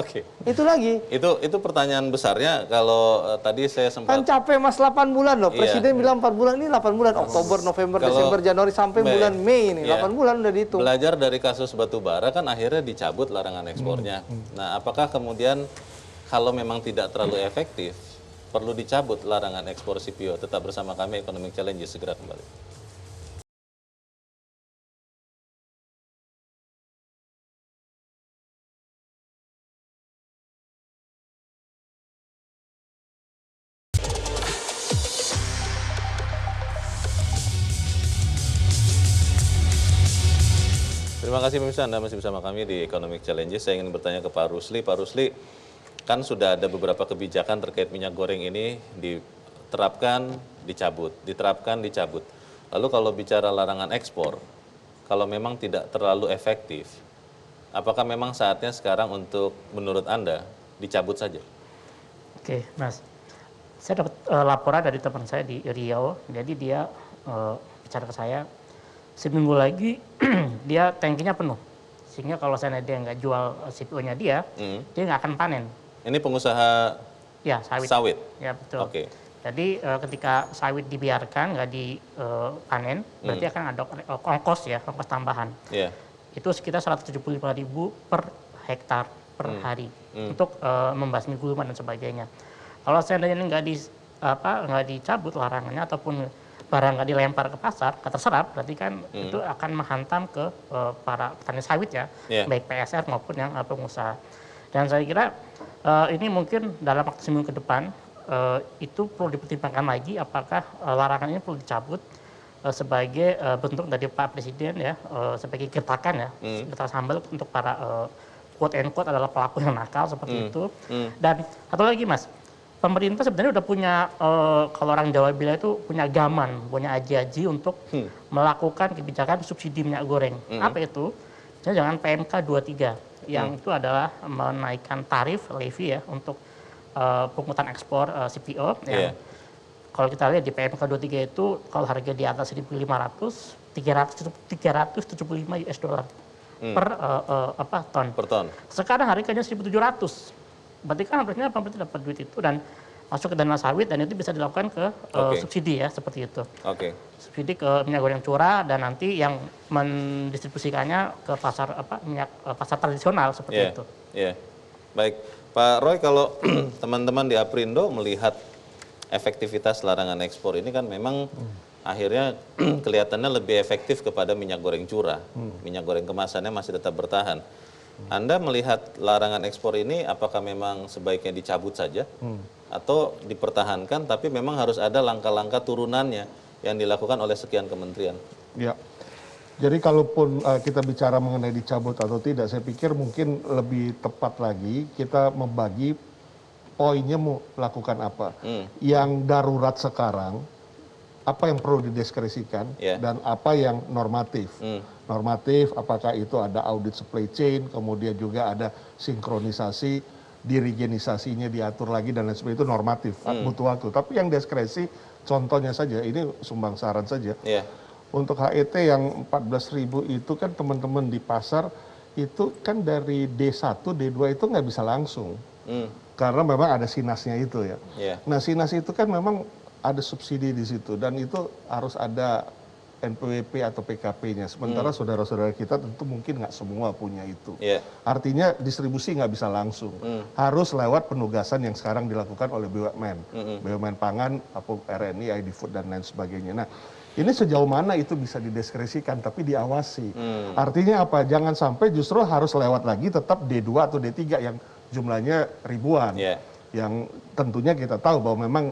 Itu lagi. Itu pertanyaan besarnya. Kalau tadi saya sempat... Kan capek Mas 8 bulan loh. Presiden bilang 4 bulan, ini 8 bulan. Oktober, November, Desember, Januari sampai bulan Mei ini. 8 bulan udah dihitung. Belajar dari kasus batubara kan akhirnya dicabut larangan ekspornya. Nah, apakah kemudian kalau memang tidak terlalu efektif, perlu dicabut larangan ekspor CPO? Tetap bersama kami, Economic Challenges segera kembali. Terima kasih pemirsa, Anda masih bersama kami di Economic Challenges. Saya ingin bertanya ke Pak Rusli. Pak Rusli, kan sudah ada beberapa kebijakan terkait minyak goreng ini diterapkan, dicabut, diterapkan, dicabut. Lalu kalau bicara larangan ekspor, kalau memang tidak terlalu efektif, apakah memang saatnya sekarang untuk menurut Anda dicabut saja? Oke, Mas. Saya dapat laporan dari teman saya di Riau, jadi dia bicara ke saya, seminggu lagi dia tangkinya penuh, sehingga kalau saya dia nggak jual CPO-nya dia nggak akan panen. Ini pengusaha sawit? Ya, betul. Jadi ketika sawit dibiarkan nggak dipanen, berarti akan ada ongkos tambahan. Itu sekitar 175.000 per hektar per hari untuk membasmi gulma dan sebagainya. Kalau seandainya nggak dicabut larangannya ataupun barang nggak dilempar ke pasar, nggak terserap, berarti kan itu akan menghantam ke para petani sawit baik PSR maupun yang pengusaha. Dan saya kira ini mungkin dalam waktu seminggu ke depan itu perlu dipertimbangkan lagi apakah larangan ini perlu dicabut sebagai bentuk dari Pak Presiden sebagai gertakan gertakan sambal untuk para quote and quote adalah pelaku yang nakal seperti itu. Dan satu lagi Mas, pemerintah sebenarnya udah punya, kalau orang Jawa bilang itu punya gaman, punya aji-aji untuk melakukan kebijakan subsidi minyak goreng. Apa itu? Jangan PMK 23, yang itu adalah menaikkan tarif levy untuk pungutan ekspor CPO. Kalau kita lihat di PMK 23 itu, kalau harga di atas 1.500, 375 US dollar ton. Per ton. Sekarang harganya 1.700. Berarti kan harusnya pemerintah dapat duit itu dan masuk ke dana sawit dan itu bisa dilakukan ke subsidi seperti itu. Subsidi ke minyak goreng curah dan nanti yang mendistribusikannya ke pasar pasar tradisional seperti itu. Baik, Pak Roy, kalau teman-teman di Aprindo melihat efektivitas larangan ekspor ini kan memang akhirnya kelihatannya lebih efektif kepada minyak goreng curah. Minyak goreng kemasannya masih tetap bertahan. Anda melihat larangan ekspor ini apakah memang sebaiknya dicabut saja atau dipertahankan tapi memang harus ada langkah-langkah turunannya yang dilakukan oleh sekian kementerian? Ya, jadi kalaupun kita bicara mengenai dicabut atau tidak, saya pikir mungkin lebih tepat lagi kita membagi poinnya mau lakukan apa. Yang darurat sekarang, apa yang perlu didiskresikan dan apa yang normatif. Normatif, apakah itu ada audit supply chain, kemudian juga ada sinkronisasi, dirigenisasinya diatur lagi dan lain sebagainya, itu normatif, butuh waktu. Tapi yang diskresi contohnya saja, ini sumbang saran saja. Untuk HET yang 14.000 itu kan teman-teman di pasar itu kan dari D1, D2 itu nggak bisa langsung. Karena memang ada sinasnya itu ya. Nah sinas itu kan memang ada subsidi di situ dan itu harus ada NPWP atau PKP-nya. Sementara saudara-saudara kita tentu mungkin nggak semua punya itu. Artinya distribusi nggak bisa langsung. Harus lewat penugasan yang sekarang dilakukan oleh BUMN. BUMN Pangan, RNI, ID Food, dan lain sebagainya. Nah, ini sejauh mana itu bisa didiskresikan, tapi diawasi. Artinya apa? Jangan sampai justru harus lewat lagi tetap D2 atau D3 yang jumlahnya ribuan. Yang tentunya kita tahu bahwa memang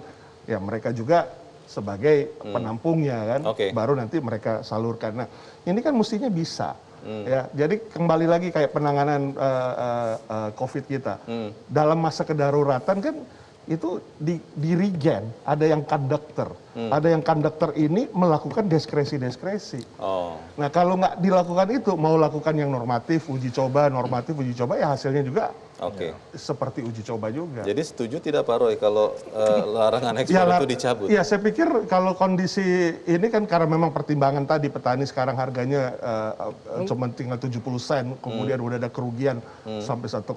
ya mereka juga sebagai penampungnya kan, baru nanti mereka salurkan. Nah, ini kan mestinya bisa. Ya, jadi kembali lagi kayak penanganan COVID kita. Dalam masa kedaruratan kan itu di regen, ada yang konduktor. Ada yang konduktor ini melakukan diskresi-diskresi. Nah, kalau nggak dilakukan itu, mau lakukan yang normatif, uji coba, ya hasilnya juga seperti uji coba juga. Jadi setuju tidak Pak Roy kalau larangan ekspor itu dicabut? Ya, saya pikir kalau kondisi ini kan karena memang pertimbangan tadi petani sekarang harganya cuma tinggal 70 sen, kemudian udah ada kerugian sampai 1,7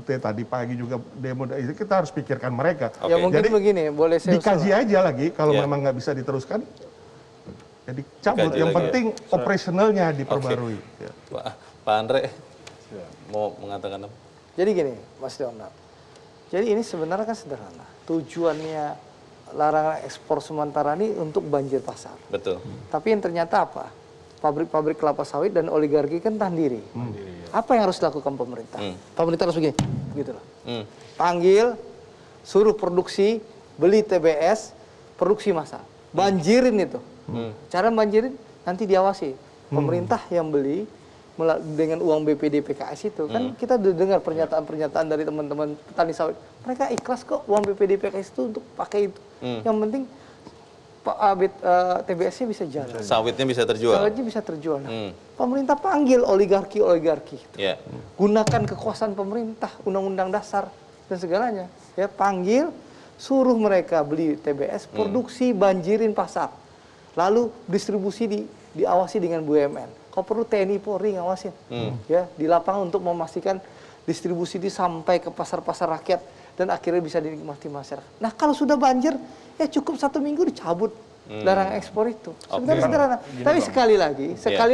T, tadi pagi juga demo, itu kita harus pikirkan mereka. Ya mungkin jadi, begini, boleh saya dikaji aja lagi, kalau memang nggak bisa diteruskan, jadi cabut. Yang penting operasionalnya diperbarui. Pak Andre, mau mengatakan apa? Jadi gini, Mas Donald. Jadi ini sebenarnya kan sederhana. Tujuannya larangan ekspor sementara ini untuk banjir pasar. Betul. Tapi yang ternyata apa? Pabrik-pabrik kelapa sawit dan oligarki kan tahan diri. Apa yang harus dilakukan pemerintah? Pemerintah harus begini, gitu loh. Panggil, suruh produksi, beli TBS, produksi massal. Banjirin itu. Cara banjirin nanti diawasi. Pemerintah yang beli dengan uang BPD PKS itu kan kita dengar pernyataan-pernyataan dari teman-teman petani sawit, mereka ikhlas kok uang BPD PKS itu untuk pakai itu. Yang penting TBS-nya bisa jalan, sawitnya bisa terjual. Sawitnya bisa terjual. Nah, pemerintah panggil oligarki itu. Gunakan kekuasaan pemerintah, undang-undang dasar dan segalanya. Ya, panggil, suruh mereka beli TBS, produksi, banjirin pasar, lalu distribusi diawasi dengan BUMN. Kalau perlu TNI Polri ngawasin, ya, di lapangan untuk memastikan distribusi ini sampai ke pasar-pasar rakyat dan akhirnya bisa dinikmati masyarakat. Nah, kalau sudah banjir, ya cukup 1 minggu dicabut larangan ekspor itu. Sederhana. Tapi sekali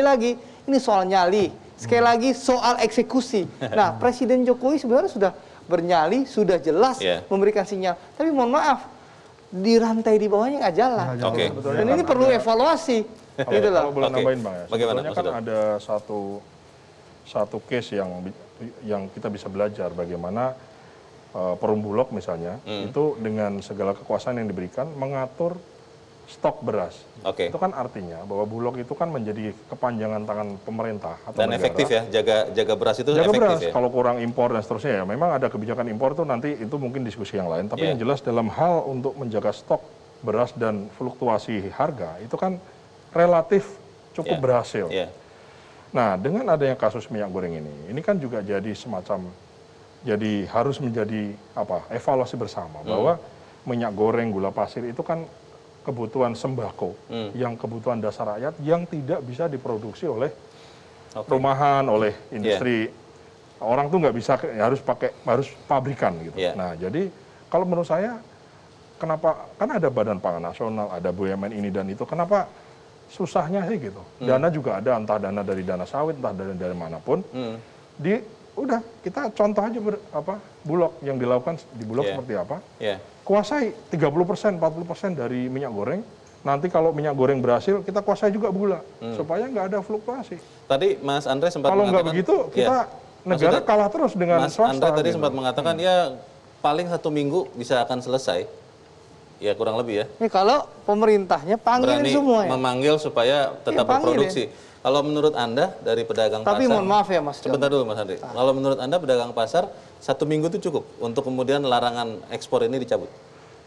lagi, ini soal nyali. Sekali lagi soal eksekusi. Nah, Presiden Jokowi sebenarnya sudah bernyali, sudah jelas memberikan sinyal. Tapi mohon maaf, di rantai di bawahnya nggak jalan. Dan ini perlu evaluasi. Gitu lah. Kalau boleh nambahin Bang ya, Bagaimana, sebetulnya kan ada satu case yang kita bisa belajar bagaimana Perum Bulog misalnya itu dengan segala kekuasaan yang diberikan mengatur stok beras. Itu kan artinya bahwa Bulog itu kan menjadi kepanjangan tangan pemerintah atau dan negara. Efektif ya, jaga beras itu jaga efektif beras, ya. Kalau kurang impor dan seterusnya ya memang ada kebijakan impor tuh nanti itu mungkin diskusi yang lain. Tapi yang jelas dalam hal untuk menjaga stok beras dan fluktuasi harga itu kan relatif cukup berhasil. Nah, dengan adanya kasus minyak goreng ini kan juga jadi semacam, jadi harus menjadi evaluasi bersama bahwa minyak goreng, gula pasir itu kan kebutuhan sembako, yang kebutuhan dasar rakyat yang tidak bisa diproduksi oleh rumahan, oleh industri. Orang tuh nggak bisa, harus pabrikan gitu. Nah, jadi kalau menurut saya, kenapa, kan ada Badan Pangan Nasional, ada BUMN ini dan itu, kenapa susahnya sih gitu. Dana juga ada, entah dana dari dana sawit, entah dari manapun. Udah kita contoh aja Bulog yang dilakukan di Bulog seperti apa. Kuasai 30%, 40% dari minyak goreng. Nanti kalau minyak goreng berhasil, kita kuasai juga gula supaya nggak ada fluktuasi. Tadi Mas Andre sempat kalau mengatakan, nggak begitu kita negara kalah terus dengan swasta. Mas Andre tadi sempat mengatakan ya paling 1 minggu bisa akan selesai. Ya kurang lebih ya. Ini kalau pemerintahnya panggilin semua ya. Memanggil supaya tetap berproduksi. Kalau menurut Anda dari pedagang pasar. Tapi mohon maaf ya Mas. Sebentar dulu Mas Andri. Kalau menurut Anda pedagang pasar 1 minggu itu cukup untuk kemudian larangan ekspor ini dicabut?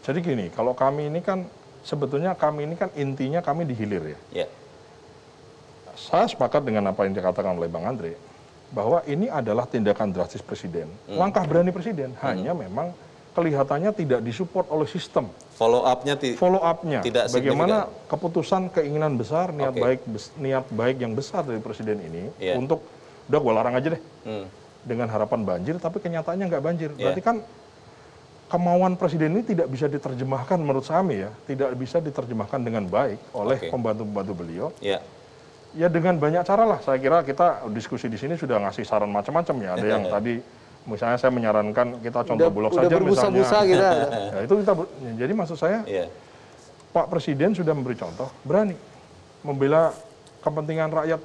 Jadi gini, kalau kami ini kan sebetulnya intinya kami di hilir ya. Saya sepakat dengan apa yang dikatakan oleh Bang Andre bahwa ini adalah tindakan drastis Presiden. Langkah berani Presiden. Hanya memang kelihatannya tidak disupport oleh sistem. Follow up-nya tidak bagaimana keputusan keinginan besar, niat baik yang besar dari presiden ini untuk udah gue larang aja deh dengan harapan banjir, tapi kenyataannya nggak banjir. Berarti kan kemauan presiden ini tidak bisa diterjemahkan menurut kami tidak bisa diterjemahkan dengan baik oleh pembantu-pembantu beliau. Ya dengan banyak cara lah. Saya kira kita diskusi di sini sudah ngasih saran macam-macam ya. Ada yang tadi misalnya saya menyarankan kita contoh Bulog saja misalnya. Kita. Ya, itu kita jadi maksud saya Pak Presiden sudah memberi contoh, berani membela kepentingan rakyat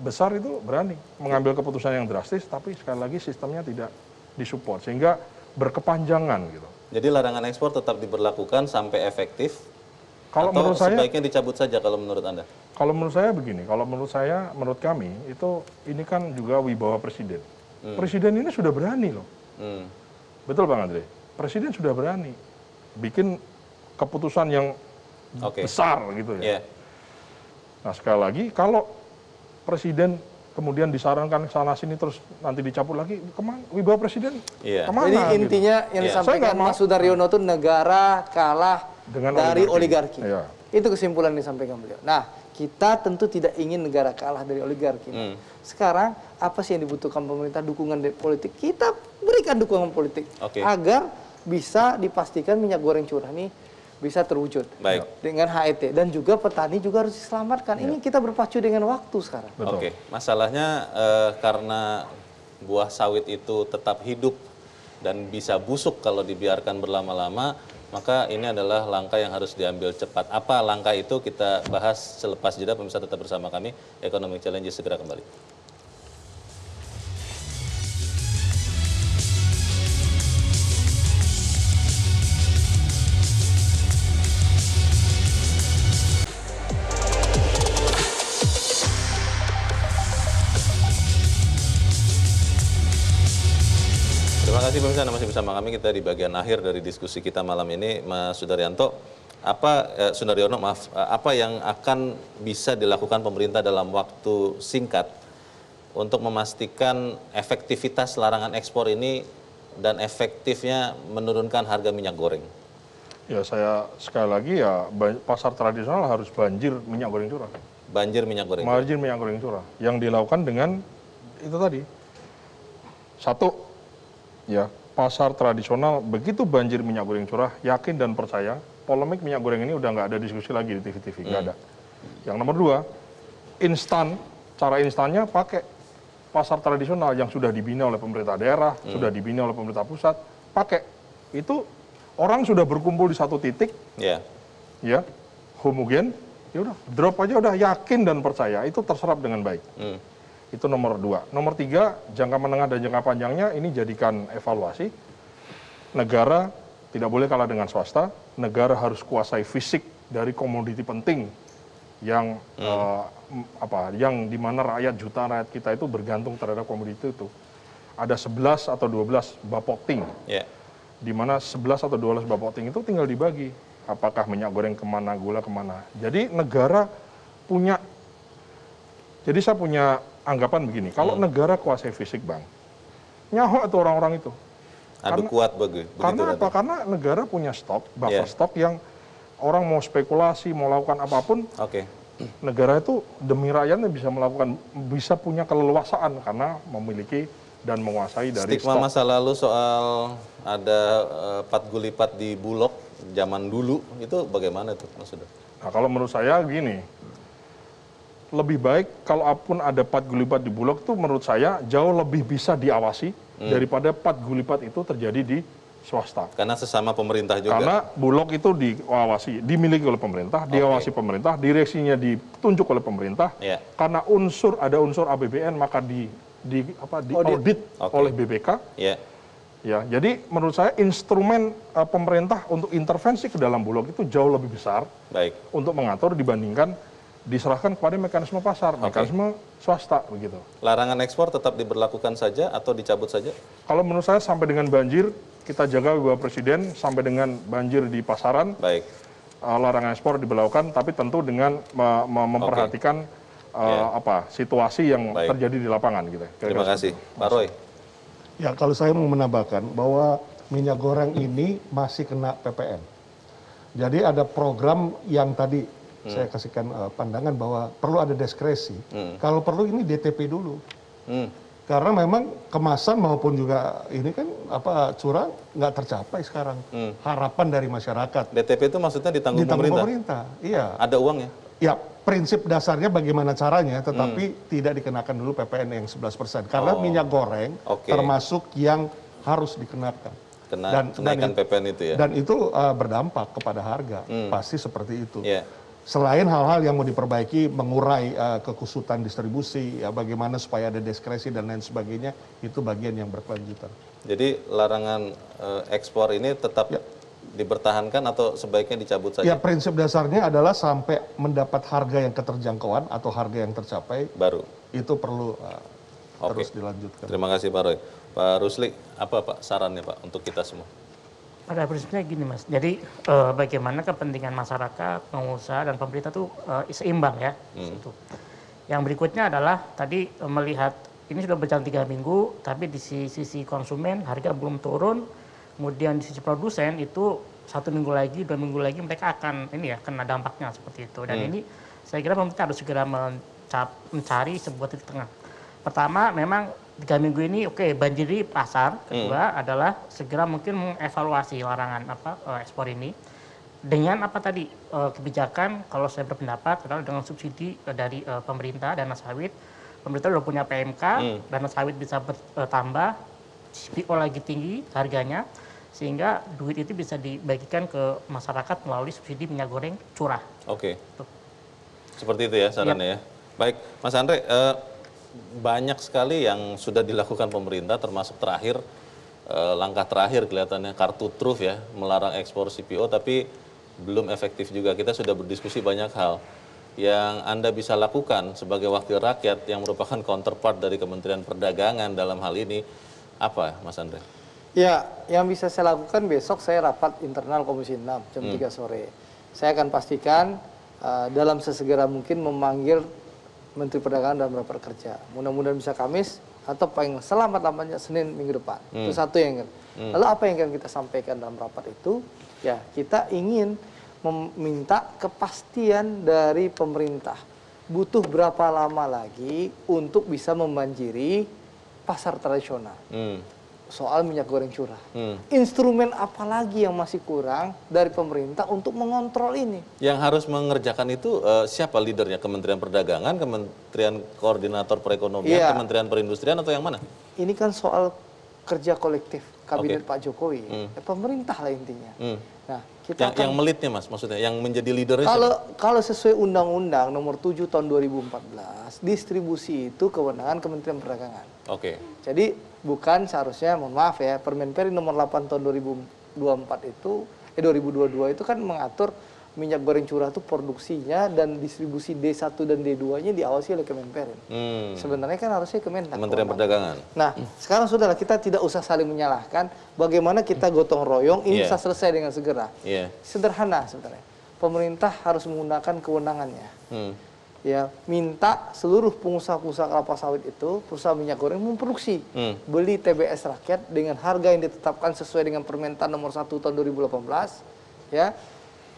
besar, itu berani mengambil keputusan yang drastis, tapi sekali lagi sistemnya tidak disupport sehingga berkepanjangan gitu. Jadi larangan ekspor tetap diberlakukan sampai efektif. Kalau atau menurut saya sebaiknya dicabut saja kalau menurut Anda? Kalau menurut saya begini, menurut kami itu ini kan juga wibawa presiden. Presiden ini sudah berani loh. Betul Bang Andre? Presiden sudah berani bikin keputusan yang besar gitu ya. Nah sekali lagi kalau presiden kemudian disarankan sana sini terus nanti dicabut lagi, kemana? Wibawa presiden kemana? Jadi intinya yang disampaikan Mas Sudaryono itu negara kalah dari oligarki. Itu kesimpulan yang disampaikan beliau. Nah, kita tentu tidak ingin negara kalah dari oligarki. Sekarang apa sih yang dibutuhkan pemerintah? Dukungan politik. Kita berikan dukungan politik agar bisa dipastikan minyak goreng curah ini bisa terwujud dengan HET, dan juga petani juga harus diselamatkan. Ini kita berpacu dengan waktu sekarang. Masalahnya karena buah sawit itu tetap hidup dan bisa busuk kalau dibiarkan berlama-lama, maka ini adalah langkah yang harus diambil cepat. Apa langkah itu kita bahas selepas jeda. Pemirsa tetap bersama kami. Economic Challenge segera kembali. Terima kasih pemirsa, masih bersama kami. Kita di bagian akhir dari diskusi kita malam ini. Mas Sudaryanto, Sudaryono, apa yang akan bisa dilakukan pemerintah dalam waktu singkat untuk memastikan efektivitas larangan ekspor ini dan efektifnya menurunkan harga minyak goreng? Ya saya sekali lagi pasar tradisional harus banjir minyak goreng curah. Banjir minyak goreng curah. Yang dilakukan dengan itu tadi. Satu, pasar tradisional begitu banjir minyak goreng curah, yakin dan percaya polemik minyak goreng ini udah nggak ada diskusi lagi di TV-TV, nggak ada. Yang nomor dua, cara instannya pakai pasar tradisional yang sudah dibina oleh pemerintah daerah, sudah dibina oleh pemerintah pusat, pakai. Itu orang sudah berkumpul di satu titik, homogen, ya udah drop aja, udah yakin dan percaya itu terserap dengan baik. Itu nomor dua. Nomor tiga, jangka menengah dan jangka panjangnya ini jadikan evaluasi. Negara tidak boleh kalah dengan swasta. Negara harus kuasai fisik dari komoditi penting yang yang dimana jutaan rakyat kita itu bergantung terhadap komoditi itu. Ada 11 atau 12 bapokting. Di mana 11 atau 12 bapokting itu tinggal dibagi. Apakah minyak goreng kemana, gula kemana. Jadi negara punya, jadi saya punya anggapan begini, kalau negara kuasai fisik Bang, nyaho itu orang-orang itu. Karena apa? Karena negara punya stok, buffer stok yang orang mau spekulasi, mau lakukan apapun, negara itu demi rakyatnya bisa punya keleluasaan karena memiliki dan menguasai dari stigma masa lalu soal ada patgulipat di Bulog zaman dulu, itu bagaimana itu maksudnya? Nah kalau menurut saya gini, lebih baik kalau apapun ada patgulipat di Bulog itu menurut saya jauh lebih bisa diawasi daripada patgulipat itu terjadi di swasta. Karena sesama pemerintah juga. Karena Bulog itu diawasi, dimiliki oleh pemerintah, diawasi pemerintah, direksinya ditunjuk oleh pemerintah. Karena ada unsur APBN maka diaudit oleh BPK. Jadi menurut saya instrumen pemerintah untuk intervensi ke dalam Bulog itu jauh lebih besar untuk mengatur dibandingkan diserahkan kepada mekanisme pasar, mekanisme swasta begitu. Larangan ekspor tetap diberlakukan saja atau dicabut saja? Kalau menurut saya sampai dengan banjir, kita jaga wibawa presiden sampai dengan banjir di pasaran. Larangan ekspor diberlakukan, tapi tentu dengan memperhatikan situasi yang terjadi di lapangan gitu. Terima kasih, Pak Roy. Ya kalau saya mau menambahkan bahwa minyak goreng ini masih kena PPN. Jadi ada program yang tadi saya kasihkan pandangan bahwa perlu ada diskresi. Kalau perlu ini DTP dulu. Karena memang kemasan maupun juga ini kan curah nggak tercapai sekarang. Harapan dari masyarakat. DTP itu maksudnya ditanggung pemerintah. Iya. Ada uangnya? Ya, prinsip dasarnya bagaimana caranya, tetapi tidak dikenakan dulu PPN yang 11%. Karena minyak goreng termasuk yang harus dikenakan. Kenaikan PPN itu ya? Dan itu berdampak kepada harga, pasti seperti itu. Selain hal-hal yang mau diperbaiki, mengurai kekusutan distribusi, ya bagaimana supaya ada diskresi dan lain sebagainya, itu bagian yang berkelanjutan. Jadi larangan ekspor ini tetap dipertahankan atau sebaiknya dicabut saja? Ya, prinsip dasarnya adalah sampai mendapat harga yang keterjangkauan atau harga yang tercapai, baru itu perlu terus dilanjutkan. Terima kasih Pak Roy. Pak Rusli, apa Pak sarannya Pak untuk kita semua? Pada prinsipnya gini Mas, jadi bagaimana kepentingan masyarakat, pengusaha, dan pemerintah itu seimbang ya. Yang berikutnya adalah tadi melihat ini sudah berjalan 3 minggu, tapi di sisi konsumen harga belum turun, kemudian di sisi produsen itu 1 minggu lagi, 2 minggu lagi mereka akan kena dampaknya seperti itu. Dan ini saya kira pemerintah harus segera mencari sebuah titik tengah. Pertama, memang 3 minggu ini banjiri pasar. Kedua adalah segera mungkin mengevaluasi larangan ekspor ini dengan kebijakan, kalau saya berpendapat adalah dengan subsidi dari pemerintah dana sawit. Pemerintah sudah punya PMK, dana sawit bisa bertambah, CPO lagi tinggi harganya, sehingga duit itu bisa dibagikan ke masyarakat melalui subsidi minyak goreng curah. Seperti itu ya sarannya ya. Baik, Mas Andre, banyak sekali yang sudah dilakukan pemerintah, termasuk terakhir, langkah terakhir kelihatannya kartu truf ya, melarang ekspor CPO, tapi belum efektif juga. Kita sudah berdiskusi banyak hal yang Anda bisa lakukan sebagai wakil rakyat yang merupakan counterpart dari Kementerian Perdagangan dalam hal ini, apa Mas Andre? Ya, yang bisa saya lakukan besok saya rapat internal Komisi 6 jam 3 sore. Saya akan pastikan dalam sesegera mungkin memanggil Menteri Perdagangan dalam rapat kerja. Mudah-mudahan bisa Kamis atau paling selamat-lamanya Senin minggu depan. Itu satu yang Lalu apa yang akan kita sampaikan dalam rapat itu? Ya, kita ingin meminta kepastian dari pemerintah. Butuh berapa lama lagi untuk bisa membanjiri pasar tradisional? Soal minyak goreng curah. Instrumen apa lagi yang masih kurang dari pemerintah untuk mengontrol ini? Yang harus mengerjakan itu siapa leadernya? Kementerian Perdagangan, Kementerian Koordinator Perekonomian, Kementerian Perindustrian, atau yang mana? Ini kan soal kerja kolektif kabinet Pak Jokowi. Pemerintah lah intinya. Nah, kita yang melitnya Mas, maksudnya yang menjadi leadernya. Kalau sesuai Undang-Undang Nomor 7 Tahun 2014, distribusi itu kewenangan Kementerian Perdagangan. Jadi bukan seharusnya, mohon maaf ya, Permenperi Nomor 8 Tahun 2022 itu kan mengatur minyak goreng curah itu produksinya dan distribusi D1 dan D2-nya diawasi oleh Kemenperin. Sebenarnya kan harusnya Kementerian Perdagangan. Nah, sekarang sudahlah, kita tidak usah saling menyalahkan. Bagaimana kita gotong royong ini bisa selesai dengan segera. Sederhana sebenarnya. Pemerintah harus menggunakan kewenangannya. Ya, minta seluruh pengusaha-pengusaha kelapa sawit itu, perusahaan minyak goreng memproduksi, beli TBS rakyat dengan harga yang ditetapkan sesuai dengan Permentan Nomor 1 Tahun 2018, ya,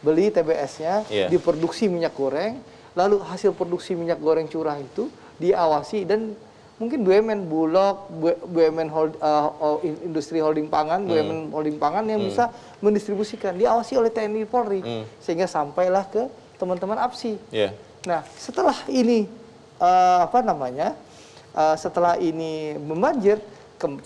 beli TBS-nya, diproduksi minyak goreng, lalu hasil produksi minyak goreng curah itu diawasi, dan mungkin BUMN Bulog, BUMN Industri Holding Pangan, BUMN Holding Pangan yang bisa mendistribusikan, diawasi oleh TNI Polri, sehingga sampailah ke teman-teman APSI. Nah, setelah ini setelah ini membanjir,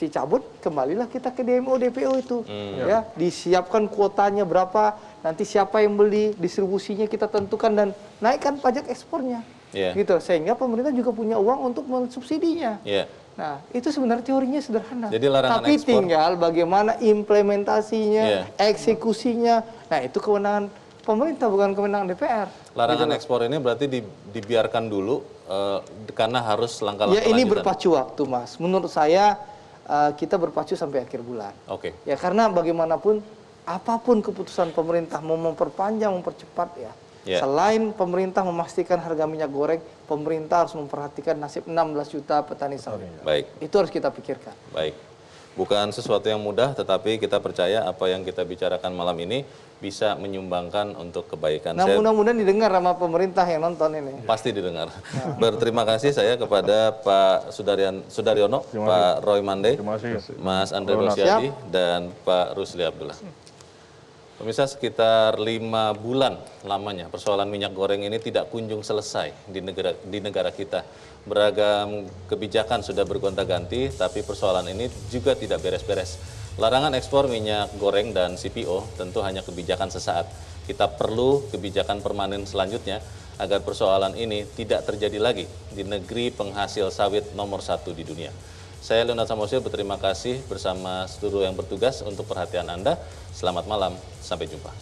dicabut, kembalilah kita ke DMO DPO itu. Ya, disiapkan kuotanya berapa, nanti siapa yang beli, distribusinya kita tentukan, dan naikkan pajak ekspornya. Gitu, sehingga pemerintah juga punya uang untuk mensubsidinya. Nah, itu sebenarnya teorinya sederhana. Jadi tapi ekspor, tinggal bagaimana implementasinya, eksekusinya. Nah, itu kewenangan pemerintah, bukan kewenangan DPR. Larangan ekspor ini berarti dibiarkan dulu karena harus langkah-langkah lanjutan. Ya, ini berpacu waktu, Mas. Menurut saya kita berpacu sampai akhir bulan. Ya, karena bagaimanapun apapun keputusan pemerintah mau memperpanjang, mempercepat ya. Selain pemerintah memastikan harga minyak goreng, pemerintah harus memperhatikan nasib 16 juta petani sawit. Baik. Itu harus kita pikirkan. Baik. Bukan sesuatu yang mudah, tetapi kita percaya apa yang kita bicarakan malam ini bisa menyumbangkan untuk kebaikan. Nah, mudah-mudahan didengar sama pemerintah yang nonton ini. Pasti didengar. Berterima kasih saya kepada Pak Sudaryono, Pak Roy Mande, Mas Andre Rosiadi, dan Pak Rusli Abdullah. Pemirsa, sekitar 5 bulan lamanya persoalan minyak goreng ini tidak kunjung selesai di negara kita. Beragam kebijakan sudah bergonta-ganti, tapi persoalan ini juga tidak beres-beres. Larangan ekspor minyak goreng dan CPO tentu hanya kebijakan sesaat. Kita perlu kebijakan permanen selanjutnya agar persoalan ini tidak terjadi lagi di negeri penghasil sawit nomor 1 di dunia. Saya Leonard Samosir berterima kasih bersama seluruh yang bertugas untuk perhatian Anda. Selamat malam, sampai jumpa.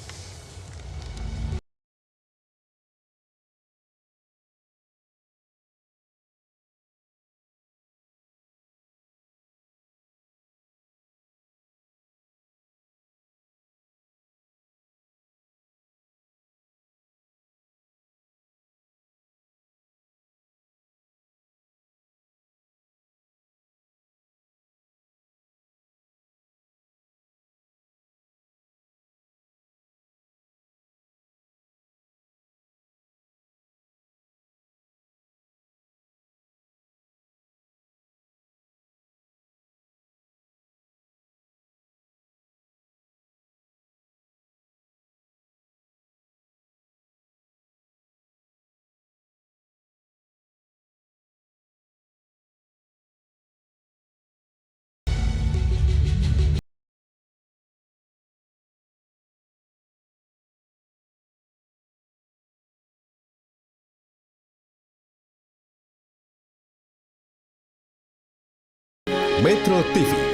Metro TV